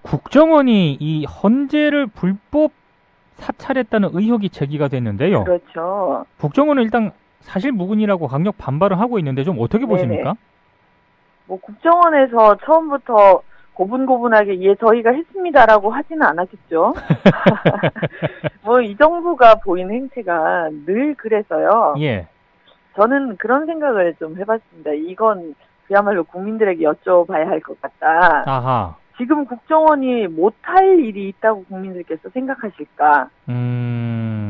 국정원이 이 헌재를 불법 사찰했다는 의혹이 제기가 됐는데요. 그렇죠. 국정원은 일단 사실 무근이라고 강력 반발을 하고 있는데 좀 어떻게 보십니까? 뭐 국정원에서 처음부터 고분고분하게 예 저희가 했습니다라고 하지는 않았겠죠. 뭐 이 정부가 보인 행태가 늘 그래서요. 예. 저는 그런 생각을 좀 해봤습니다. 이건 그야말로 국민들에게 여쭤봐야 할 것 같다. 아하. 지금 국정원이 못할 일이 있다고 국민들께서 생각하실까?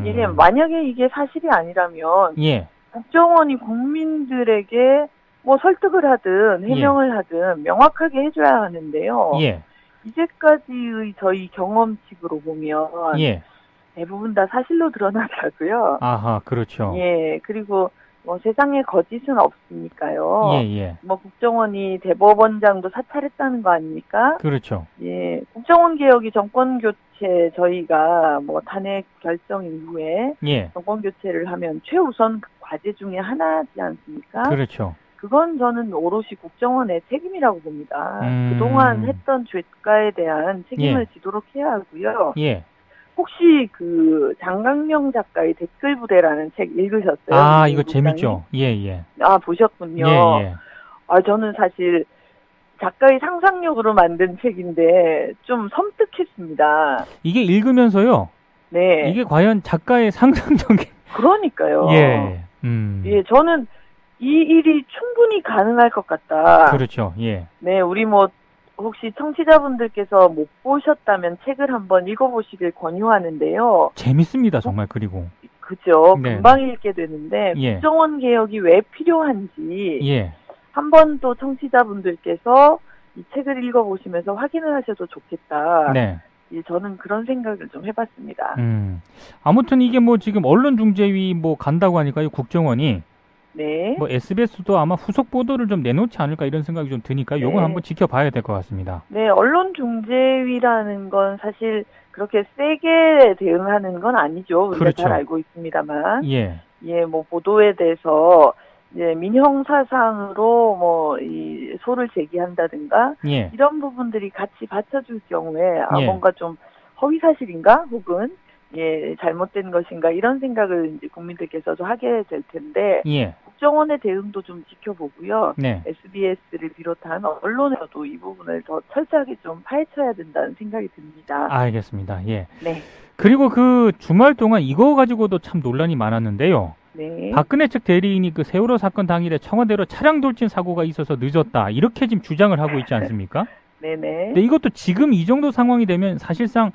예, 만약에 이게 사실이 아니라면 예. 국정원이 국민들에게 뭐 설득을 하든 해명을 하든 명확하게 해줘야 하는데요. 예. 이제까지의 저희 경험칙으로 보면 예. 대부분 다 사실로 드러나더라고요. 아하, 그렇죠. 예, 그리고 뭐 세상에 거짓은 없으니까요. 예, 예. 뭐 국정원이 대법원장도 사찰했다는 거 아닙니까? 그렇죠. 예, 국정원 개혁이 정권 교체 저희가 뭐 탄핵 결정 이후에 예. 정권 교체를 하면 최우선 과제 중에 하나지 않습니까? 그렇죠. 그건 저는 오롯이 국정원의 책임이라고 봅니다. 그동안 했던 죄가에 대한 책임을 지도록 해야 하고요. 예. 혹시 그 장강명 작가의 댓글 부대라는 책 읽으셨어요? 아, 이거 재밌죠. 예, 예. 아, 보셨군요. 예, 예. 아, 저는 사실 작가의 상상력으로 만든 책인데 좀 섬뜩했습니다. 이게 읽으면서요. 네. 이게 과연 작가의 상상력이 그러니까요. 예. 예, 저는 이 일이 충분히 가능할 것 같다. 그렇죠. 예. 네, 우리 뭐 혹시 청취자분들께서 못 보셨다면 책을 한번 읽어보시길 권유하는데요. 재밌습니다, 정말. 그리고 그죠. 네. 금방 읽게 되는데 예. 국정원 개혁이 왜 필요한지 예. 한번 또 청취자분들께서 이 책을 읽어보시면서 확인을 하셔도 좋겠다. 네. 예, 저는 그런 생각을 좀 해봤습니다. 아무튼 이게 뭐 지금 언론중재위 뭐 간다고 하니까요, 국정원이. 네. 뭐 SBS도 아마 후속 보도를 좀 내놓지 않을까 이런 생각이 좀 드니까 요건 한번 지켜봐야 될 것 같습니다. 네, 언론중재위라는 건 사실 그렇게 세게 대응하는 건 아니죠. 우리가 그렇죠. 잘 알고 있습니다만. 예. 예, 뭐 보도에 대해서 이제 민형사상으로 뭐 이 소를 제기한다든가 예. 이런 부분들이 같이 받쳐줄 경우에 아 예. 뭔가 좀 허위 사실인가 혹은 예 잘못된 것인가 이런 생각을 이제 국민들께서도 하게 될 텐데 예. 국정원의 대응도 좀 지켜보고요. 네. SBS를 비롯한 언론에서도 이 부분을 더 철저하게 좀 파헤쳐야 된다는 생각이 듭니다. 알겠습니다. 예. 네. 그리고 그 주말 동안 이거 가지고도 참 논란이 많았는데요. 네. 박근혜 측 대리인이 그 세월호 사건 당일에 청와대로 차량 돌진 사고가 있어서 늦었다. 이렇게 지금 주장을 하고 있지 않습니까? 네네. 근데 이것도 지금 이 정도 상황이 되면 사실상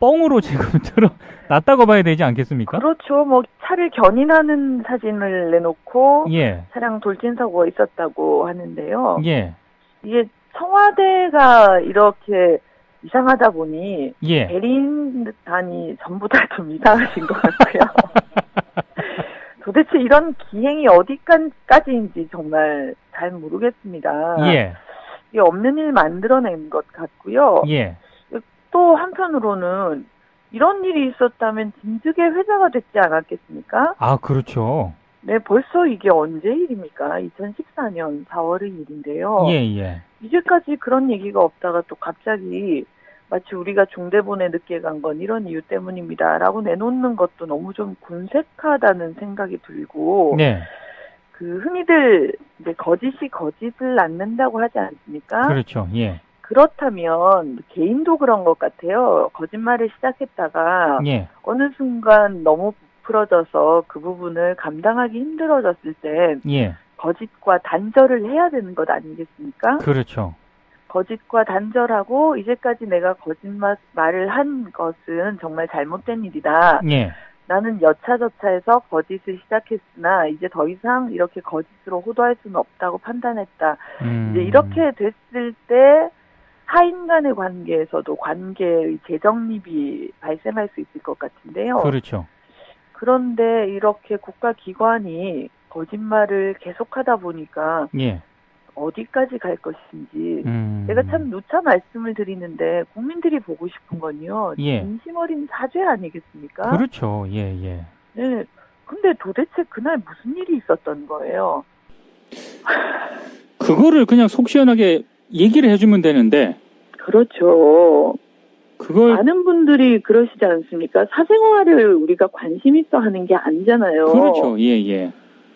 뻥으로 지금 드러났다고 봐야 되지 않겠습니까? 그렇죠. 뭐 차를 견인하는 사진을 내놓고 예. 차량 돌진 사고가 있었다고 하는데요. 예. 이게 청와대가 이렇게 이상하다 보니 예. 대리인단이 전부 다 좀 이상하신 것 같고요. 도대체 이런 기행이 어디까지인지 정말 잘 모르겠습니다. 예. 이게 없는 일 만들어낸 것 같고요. 예. 또 한편으로는 이런 일이 있었다면 진즉에 회자가 됐지 않았겠습니까? 아, 그렇죠. 네, 벌써 이게 언제 일입니까? 2014년 4월의 일인데요. 예, 예. 이제까지 그런 얘기가 없다가 또 갑자기 마치 우리가 중대본에 늦게 간 건 이런 이유 때문입니다. 라고 내놓는 것도 너무 좀 군색하다는 생각이 들고, 네. 그 흔히들 이제 거짓이 거짓을 낳는다고 하지 않습니까? 그렇죠. 예. 그렇다면 개인도 그런 것 같아요. 거짓말을 시작했다가 예. 어느 순간 너무 부풀어져서 그 부분을 감당하기 힘들어졌을 때 예. 거짓과 단절을 해야 되는 것 아니겠습니까? 그렇죠. 거짓과 단절하고 이제까지 내가 거짓말을 한 것은 정말 잘못된 일이다. 예. 나는 여차저차해서 거짓을 시작했으나 이제 더 이상 이렇게 거짓으로 호도할 수는 없다고 판단했다. 이제 이렇게 됐을 때 타인 간의 관계에서도 관계의 재정립이 발생할 수 있을 것 같은데요. 그렇죠. 그런데 이렇게 국가기관이 거짓말을 계속하다 보니까 예. 어디까지 갈 것인지 제가 참 누차 말씀을 드리는데 국민들이 보고 싶은 건요. 예. 진심 어린 사죄 아니겠습니까? 그렇죠. 예, 예. 네. 근데 도대체 그날 무슨 일이 있었던 거예요? 그거를 그냥 속 시원하게 얘기를 해주면 되는데 그렇죠. 그걸 많은 분들이 그러시지 않습니까? 사생활을 우리가 관심 있어 하는 게 아니잖아요. 그렇죠. 예, 예.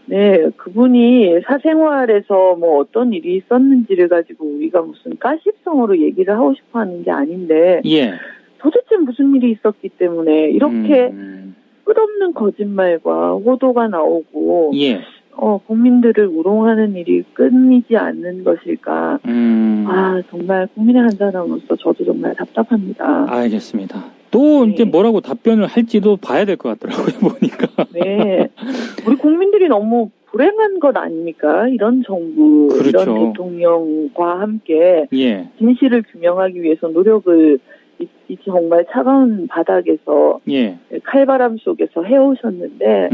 네, 그분이 사생활에서 뭐 어떤 일이 있었는지를 가지고 우리가 무슨 가십성으로 얘기를 하고 싶어 하는 게 아닌데, 예. 도대체 무슨 일이 있었기 때문에 이렇게 끝없는 거짓말과 호도가 나오고, 예. 국민들을 우롱하는 일이 끊이지 않는 것일까. 정말 국민의 한 사람으로서 저도 정말 답답합니다. 알겠습니다. 또 네. 이제 뭐라고 답변을 할지도 봐야 될 것 같더라고요, 보니까. 네. 우리 국민들이 너무 불행한 것 아닙니까? 이런 정부, 그렇죠. 이런 대통령과 함께 예. 진실을 규명하기 위해서 노력을 이 정말 차가운 바닥에서 예. 칼바람 속에서 해오셨는데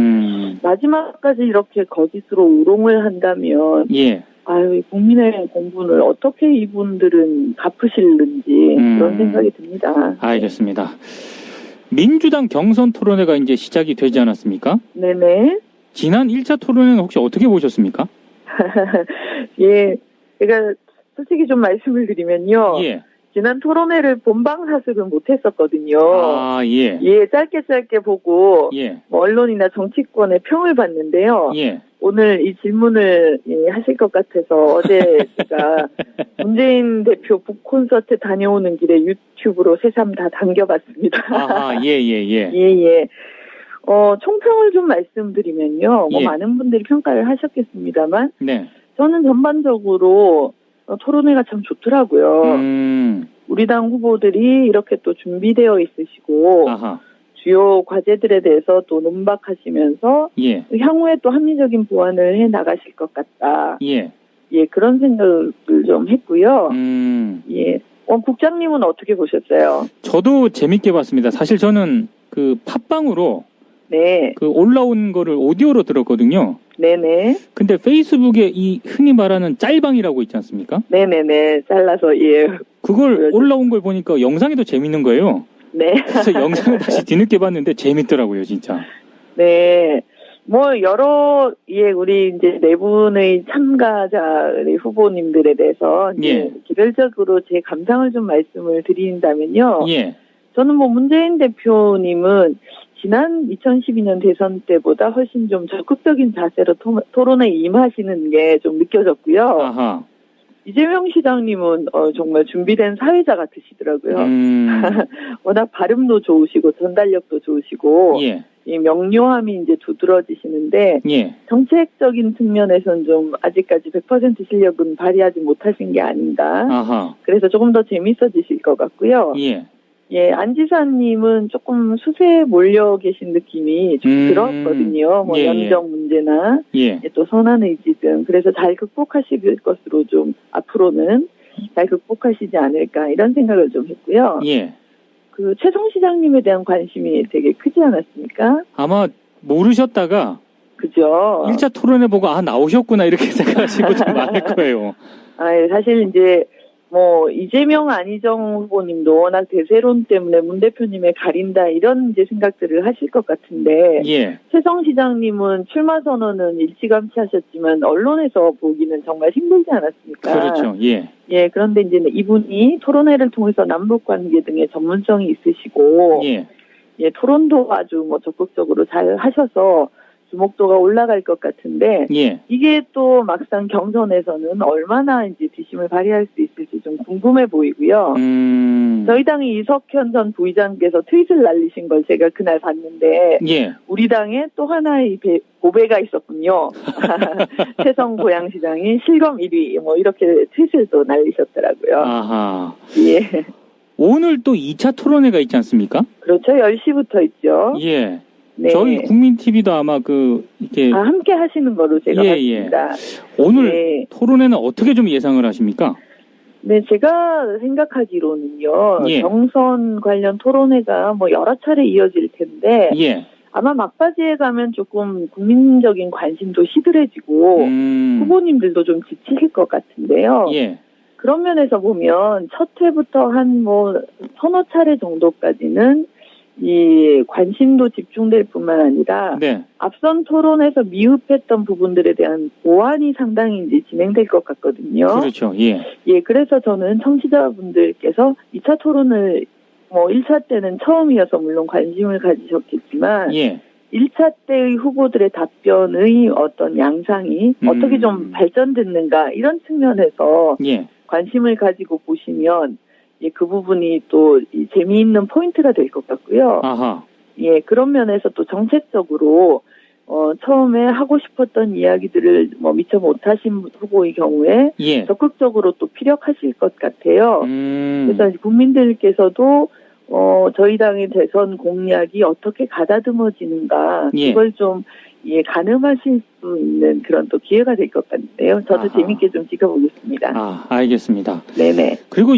마지막까지 이렇게 거짓으로 우롱을 한다면 예. 아유, 국민의 공분을 어떻게 이분들은 갚으실는지 그런 생각이 듭니다. 알겠습니다. 민주당 경선 토론회가 이제 시작이 되지 않았습니까? 네네. 지난 1차 토론회는 혹시 어떻게 보셨습니까? 예, 제가 솔직히 좀 말씀을 드리면요. 예. 지난 토론회를 본방사수를 못했었거든요. 아, 예. 예, 짧게 보고 예. 뭐 언론이나 정치권의 평을 봤는데요. 예. 오늘 이 질문을 하실 것 같아서 어제 제가 문재인 대표 북콘서트 다녀오는 길에 유튜브로 새삼 다 당겨봤습니다. 아, 예. 예. 총평을 좀 말씀드리면요. 뭐 예. 많은 분들이 평가를 하셨겠습니다만 네. 저는 전반적으로 토론회가 참 좋더라고요. 우리 당 후보들이 이렇게 또 준비되어 있으시고 아하. 주요 과제들에 대해서 또 논박하시면서 예. 향후에 또 합리적인 보완을 해 나가실 것 같다. 예. 예, 그런 생각을 좀 했고요. 예. 국장님은 어떻게 보셨어요? 저도 재밌게 봤습니다. 사실 저는 그 팟빵으로 네. 그 올라온 거를 오디오로 들었거든요. 네네. 근데 페이스북에 이 흔히 말하는 짤방이라고 있지 않습니까? 네네네. 잘라서, 예. 그걸 올라온 걸 보니까 영상이 더 재밌는 거예요. 네. 그래서 영상을 다시 뒤늦게 봤는데 재밌더라고요, 진짜. 네. 뭐, 우리 이제 네 분의 참가자, 우리 후보님들에 대해서, 예. 개별적으로 제 감상을 좀 말씀을 드린다면요. 예. 저는 뭐 문재인 대표님은 지난 2012년 대선 때보다 훨씬 좀 적극적인 자세로 토론에 임하시는 게 좀 느껴졌고요. 아하. 이재명 시장님은 정말 준비된 사회자 같으시더라고요. 워낙 발음도 좋으시고 전달력도 좋으시고 예. 이 명료함이 이제 두드러지시는데 예. 정책적인 측면에서는 좀 아직까지 100% 실력은 발휘하지 못하신 게 아닌가. 아하. 그래서 조금 더 재밌어지실 것 같고요. 예. 예, 안 지사님은 조금 수세에 몰려 계신 느낌이 좀 들었거든요. 뭐 예, 연정 문제나 예. 또 선한 의지 등. 그래서 잘 극복하실 것으로 좀 앞으로는 잘 극복하시지 않을까 이런 생각을 좀 했고요. 예. 그 최성 시장님에 대한 관심이 되게 크지 않았습니까? 아마 모르셨다가 그죠? 1차 토론회 보고 나오셨구나 이렇게 생각하시고 좀 많을 거예요. 사실 이제 뭐 이재명 안희정 후보님도 워낙 대세론 때문에 문 대표님에 가린다 이런 이제 생각들을 하실 것 같은데 예. 최성 시장님은 출마 선언은 일찌감치 하셨지만 언론에서 보기는 정말 힘들지 않았습니까? 그렇죠. 예. 예, 그런데 이제 이분이 토론회를 통해서 남북 관계 등의 전문성이 있으시고 예. 예, 토론도 아주 뭐 적극적으로 잘 하셔서 주목도가 올라갈 것 같은데 예. 이게 또 막상 경선에서는 얼마나 이제 뒷심을 발휘할 수 있을지 좀 궁금해 보이고요. 저희 당의 이석현 전 부의장께서 트윗을 날리신 걸 제가 그날 봤는데 예. 우리 당에 또 하나의 고배가 있었군요. 최성 고양시장이 실검 1위 뭐 이렇게 트윗을 또 날리셨더라고요. 아하. 예. 오늘 또 2차 토론회가 있지 않습니까? 그렇죠. 10시부터 있죠. 예. 네. 저희 국민TV도 아마 이렇게 함께 하시는 거로 제가 봤습니다. 오늘 네. 토론회는 어떻게 좀 예상을 하십니까? 네, 제가 생각하기로는요. 예. 경선 관련 토론회가 뭐 여러 차례 이어질 텐데 예. 아마 막바지에 가면 조금 국민적인 관심도 시들해지고 후보님들도 좀 지치실 것 같은데요. 예. 그런 면에서 보면 첫 회부터 한 뭐 서너 차례 정도까지는 이 관심도 집중될 뿐만 아니라 네. 앞선 토론에서 미흡했던 부분들에 대한 보완이 상당히 이제 진행될 것 같거든요. 그렇죠. 예. 예, 그래서 저는 청취자분들께서 2차 토론을 1차 때는 처음이어서 물론 관심을 가지셨겠지만 예. 1차 때의 후보들의 답변의 어떤 양상이 어떻게 좀 발전됐는가 이런 측면에서 예. 관심을 가지고 보시면 예, 그 부분이 또 재미있는 포인트가 될 것 같고요. 아하. 예, 그런 면에서 또 정책적으로 처음에 하고 싶었던 이야기들을 미처 못하신 후보의 경우에 예. 적극적으로 또 피력하실 것 같아요. 그래서 국민들께서도 저희 당의 대선 공약이 어떻게 가다듬어지는가 예. 그걸 좀 가늠하실 수 있는 그런 또 기회가 될 것 같은데요. 저도 아하. 재밌게 좀 지켜보겠습니다. 아, 알겠습니다. 네네. 그리고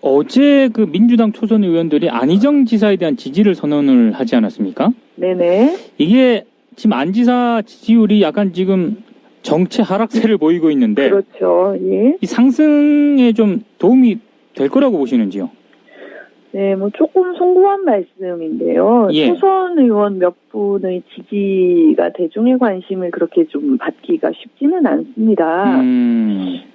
어제 그 민주당 초선 의원들이 안희정 지사에 대한 지지를 선언을 하지 않았습니까? 네네. 이게 지금 안 지사 지지율이 약간 지금 정체 하락세를 보이고 있는데 그렇죠. 예. 이 상승에 좀 도움이 될 거라고 보시는지요? 네, 조금 송구한 말씀인데요. 예. 초선 의원 몇 분의 지지가 대중의 관심을 그렇게 좀 받기가 쉽지는 않습니다.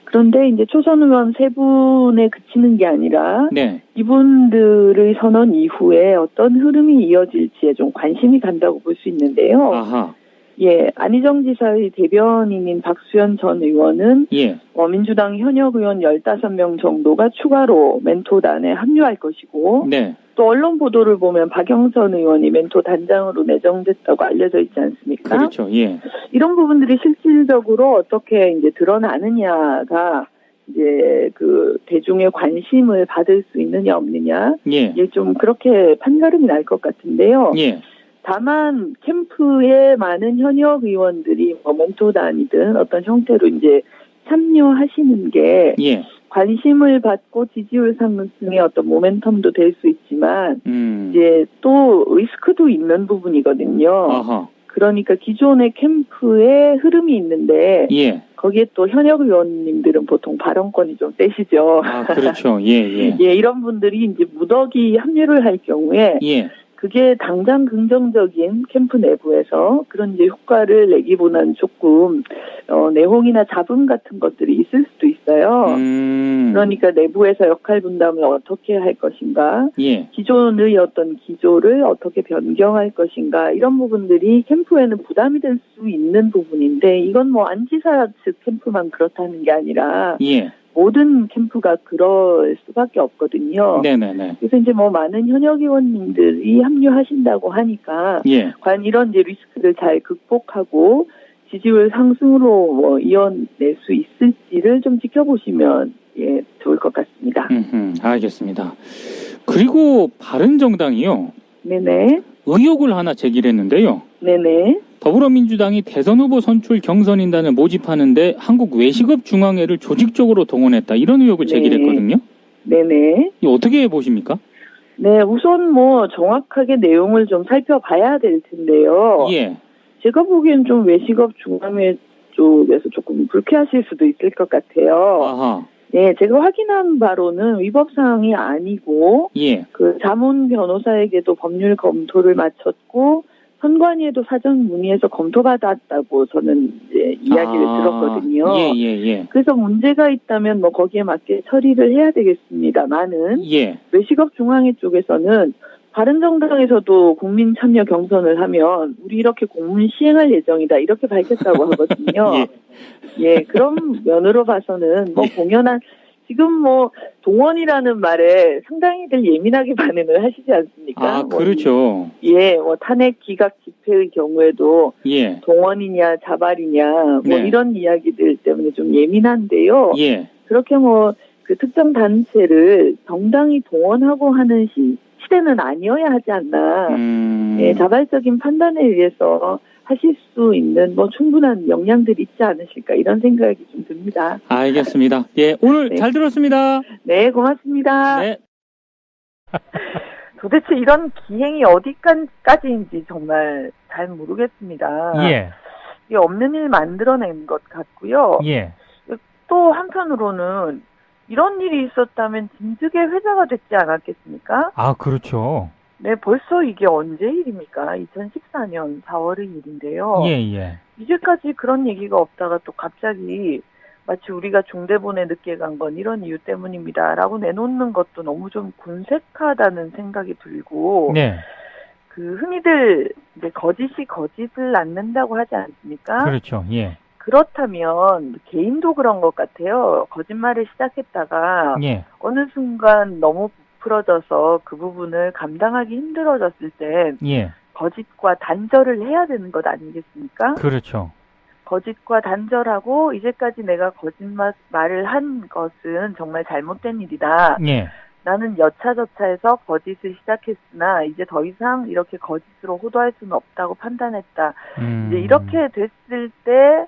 그런데 이제 초선 의원 세 분에 그치는 게 아니라 네. 이분들의 선언 이후에 어떤 흐름이 이어질지에 좀 관심이 간다고 볼 수 있는데요. 아하. 예, 안희정 지사의 대변인인 박수현 전 의원은 예. 민주당 현역 의원 15명 정도가 추가로 멘토단에 합류할 것이고 네. 또 언론 보도를 보면 박영선 의원이 멘토 단장으로 내정됐다고 알려져 있지 않습니까? 그렇죠. 예. 이런 부분들이 실질적으로 어떻게 이제 드러나느냐가 이제 그 대중의 관심을 받을 수 있느냐 없느냐 예. 좀 그렇게 판가름이 날 것 같은데요. 예. 다만 캠프에 많은 현역 의원들이 멘토단이든 어떤 형태로 이제 참여하시는 게 예. 관심을 받고 지지율 상승의 어떤 모멘텀도 될 수 있지만 이제 또 리스크도 있는 부분이거든요. 아하. 그러니까 기존의 캠프에 흐름이 있는데 예. 거기에 또 현역 의원님들은 보통 발언권이 좀 세시죠. 아, 그렇죠. 예, 예. 예, 이런 분들이 이제 무더기 합류를 할 경우에 예. 그게 당장 긍정적인 캠프 내부에서 그런 이제 효과를 내기보다는 조금 내홍이나 잡음 같은 것들이 있을 수도 있어요. 그러니까 내부에서 역할 분담을 어떻게 할 것인가, 예. 기존의 어떤 기조를 어떻게 변경할 것인가 이런 부분들이 캠프에는 부담이 될 수 있는 부분인데 이건 안지사 측 캠프만 그렇다는 게 아니라 예. 모든 캠프가 그럴 수밖에 없거든요. 네네네. 그래서 이제 많은 현역 의원님들이 합류하신다고 하니까 예. 과연 이런 이제 리스크를 잘 극복하고 지지율 상승으로 이어낼 수 있을지를 좀 지켜보시면 좋을 것 같습니다. 알겠습니다. 그리고 바른정당이요. 네네. 의혹을 하나 제기를 했는데요. 네네. 더불어민주당이 대선 후보 선출 경선인단을 모집하는데 한국외식업중앙회를 조직적으로 동원했다. 이런 의혹을 제기했거든요. 네네. 이거 어떻게 보십니까? 네, 우선 정확하게 내용을 좀 살펴봐야 될 텐데요. 예. 제가 보기엔 좀 외식업중앙회 쪽에서 조금 불쾌하실 수도 있을 것 같아요. 아하. 네, 제가 확인한 바로는 위법사항이 아니고, 예. 그 자문 변호사에게도 법률 검토를 마쳤고, 선관위에도 사전 문의해서 검토받았다고 저는 이제 이야기를 들었거든요. 예. 그래서 문제가 있다면 거기에 맞게 처리를 해야 되겠습니다만은, 예. 외식업중앙회 쪽에서는 바른정당에서도 국민 참여 경선을 하면 우리 이렇게 공문 시행할 예정이다 이렇게 밝혔다고 하거든요. 예, 그런 면으로 봐서는 공연한 지금 동원이라는 말에 상당히들 예민하게 반응을 하시지 않습니까? 아, 그렇죠. 예, 탄핵 기각 집회의 경우에도 예. 동원이냐 자발이냐 네. 이런 이야기들 때문에 좀 예민한데요. 예. 그렇게 그 특정 단체를 정당히 동원하고 하는 시대는 아니어야 하지 않나. 예, 자발적인 판단에 의해서 하실 수 있는 충분한 역량들이 있지 않으실까 이런 생각이 좀 듭니다. 알겠습니다. 예, 오늘 네. 잘 들었습니다. 네, 고맙습니다. 네. 도대체 이런 기행이 어디까지인지 정말 잘 모르겠습니다. 예. 이게 없는 일 만들어낸 것 같고요. 예. 또 한편으로는 이런 일이 있었다면 진즉에 회자가 됐지 않았겠습니까? 아, 그렇죠. 네, 벌써 이게 언제 일입니까? 2014년 4월의 일인데요. 예, 예. 이제까지 그런 얘기가 없다가 또 갑자기 마치 우리가 중대본에 늦게 간 건 이런 이유 때문입니다라고 내놓는 것도 너무 좀 군색하다는 생각이 들고, 네. 그 흔히들 이제 거짓이 거짓을 낳는다고 하지 않습니까? 그렇죠. 예. 그렇다면 개인도 그런 것 같아요. 거짓말을 시작했다가 예. 어느 순간 너무 부풀어져서 그 부분을 감당하기 힘들어졌을 때 예. 거짓과 단절을 해야 되는 것 아니겠습니까? 그렇죠. 거짓과 단절하고 이제까지 내가 거짓말을 한 것은 정말 잘못된 일이다. 예. 나는 여차저차해서 거짓을 시작했으나 이제 더 이상 이렇게 거짓으로 호도할 수는 없다고 판단했다. 이제 이렇게 됐을 때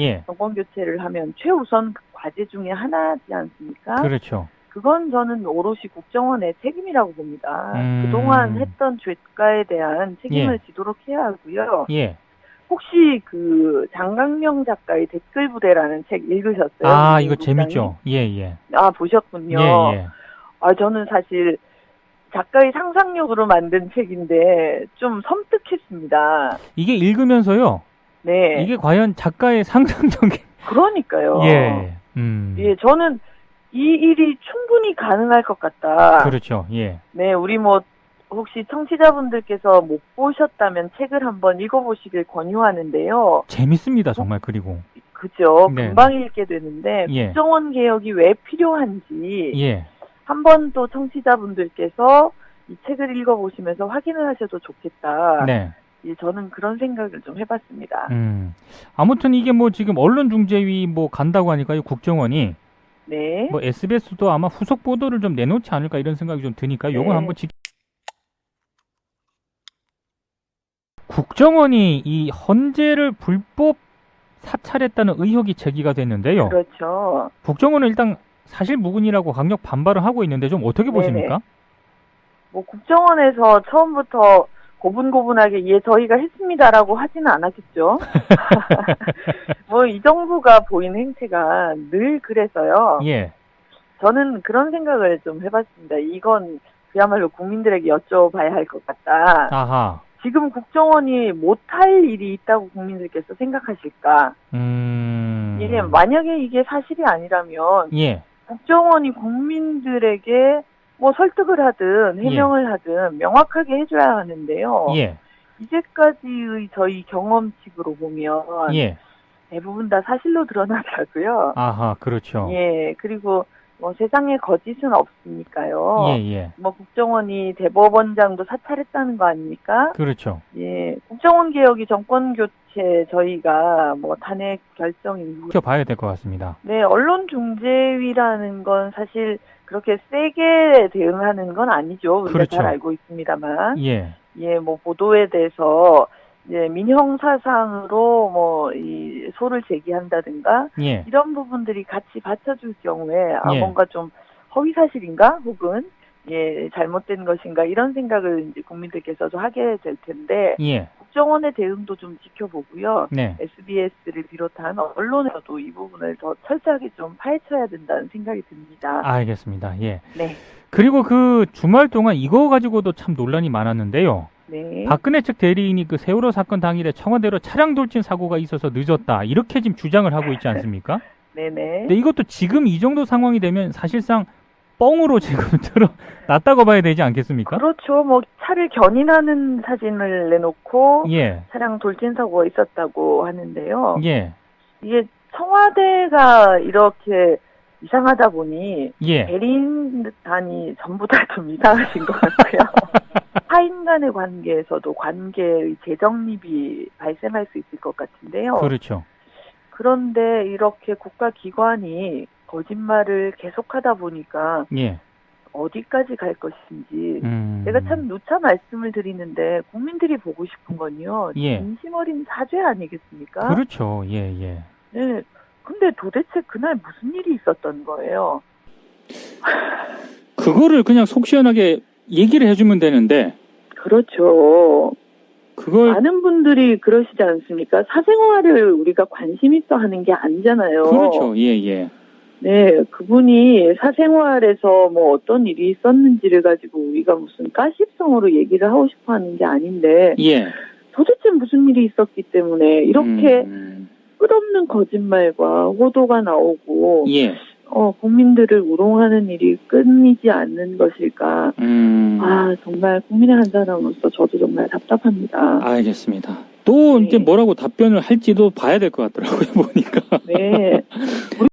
예. 정권 교체를 하면 최우선 과제 중에 하나지 않습니까? 그렇죠. 그건 저는 오롯이 국정원의 책임이라고 봅니다. 그동안 했던 죄가에 대한 책임을 지도록 해야 하고요. 예. 혹시 그 장강명 작가의 댓글 부대라는 책 읽으셨어요? 아, 이거 재밌죠. 예, 예. 아, 보셨군요. 예, 예. 아, 저는 사실 작가의 상상력으로 만든 책인데 좀 섬뜩했습니다. 이게 읽으면서요. 네. 이게 과연 작가의 상상력이 그러니까요. 예. 예, 저는 이 일이 충분히 가능할 것 같다. 그렇죠. 예. 네, 우리 뭐 혹시 청취자분들께서 못 보셨다면 책을 한번 읽어보시길 권유하는데요. 재밌습니다, 정말. 그리고 그죠. 네. 금방 읽게 되는데 예. 국정원 개혁이 왜 필요한지 예. 한번 또 청취자분들께서 이 책을 읽어보시면서 확인을 하셔도 좋겠다. 네. 예, 저는 그런 생각을 좀 해봤습니다. 아무튼 이게 뭐 지금 언론중재위 뭐 간다고 하니까요, 국정원이. 네. 뭐 SBS도 아마 후속 보도를 좀 내놓지 않을까 이런 생각이 좀 드니까 요건 네. 한번 국정원이 이 헌재를 불법 사찰했다는 의혹이 제기가 됐는데요. 그렇죠. 국정원은 일단 사실 무근이라고 강력 반발을 하고 있는데 좀 어떻게 보십니까? 뭐 국정원에서 처음부터 고분고분하게 예 저희가 했습니다라고 하지는 않았겠죠. 뭐 이 정부가 보인 행태가 늘 그래서요. 예. 저는 그런 생각을 좀 해봤습니다. 이건 그야말로 국민들에게 여쭤봐야 할 것 같다. 아하. 지금 국정원이 못할 일이 있다고 국민들께서 생각하실까? 예, 만약에 이게 사실이 아니라면 예. 국정원이 국민들에게 뭐 설득을 하든 해명을 하든 명확하게 해줘야 하는데요. 예. 이제까지의 저희 경험칙으로 보면 예. 대부분 다 사실로 드러나더라고요. 아하, 그렇죠. 예, 그리고 뭐 세상에 거짓은 없으니까요. 예, 예. 뭐 국정원이 대법원장도 사찰했다는 거 아닙니까? 그렇죠. 예, 국정원 개혁이 정권 교체 저희가 뭐 탄핵 결정 이후 지켜봐야 될 것 같습니다. 네, 언론 중재위라는 건 사실 그렇게 세게 대응하는 건 아니죠. 우리가 그렇죠. 잘 알고 있습니다만. 예. 예, 뭐 보도에 대해서 이제 민형 사상으로 뭐 이 소를 제기한다든가 예. 이런 부분들이 같이 받쳐줄 경우에 아 예. 뭔가 좀 허위 사실인가 혹은 예 잘못된 것인가 이런 생각을 이제 국민들께서도 하게 될 텐데 예. 국정원의 대응도 좀 지켜보고요. 네. SBS를 비롯한 언론에서도 이 부분을 더 철저하게 좀 파헤쳐야 된다는 생각이 듭니다. 알겠습니다. 예. 네. 그리고 그 주말 동안 이거 가지고도 참 논란이 많았는데요. 네. 박근혜 측 대리인이 그 세월호 사건 당일에 청와대로 차량 돌진 사고가 있어서 늦었다. 이렇게 지금 주장을 하고 있지 않습니까? 네네. 근데 이것도 지금 이 정도 상황이 되면 사실상 뻥으로 지금 드러났다고 봐야 되지 않겠습니까? 그렇죠. 뭐 차를 견인하는 사진을 내놓고 예. 차량 돌진 사고가 있었다고 하는데요. 예. 이게 청와대가 이렇게 이상하다 보니 예. 대리인단이 전부 다 좀 이상하신 것 같고요. 하인 간의 관계에서도 관계의 재정립이 발생할 수 있을 것 같은데요. 그렇죠. 그런데 이렇게 국가기관이 거짓말을 계속하다 보니까 예. 어디까지 갈 것인지 제가 참 누차 말씀을 드리는데 국민들이 보고 싶은 건요. 예. 진심 어린 사죄 아니겠습니까? 그렇죠. 예, 예. 네. 근데 도대체 그날 무슨 일이 있었던 거예요? 그거를 그냥 속 시원하게 얘기를 해주면 되는데. 그렇죠. 그걸 많은 분들이 그러시지 않습니까? 사생활을 우리가 관심 있어 하는 게 아니잖아요. 그렇죠. 예, 예. 네, 그분이 사생활에서 뭐 어떤 일이 있었는지를 가지고 우리가 무슨 가십성으로 얘기를 하고 싶어 하는 게 아닌데, 예. 도대체 무슨 일이 있었기 때문에 이렇게 끝없는 거짓말과 호도가 나오고, 예. 국민들을 우롱하는 일이 끊이지 않는 것일까. 정말 국민의 한 사람으로서 저도 정말 답답합니다. 알겠습니다. 또 네. 이제 뭐라고 답변을 할지도 봐야 될 것 같더라고요, 보니까. 네.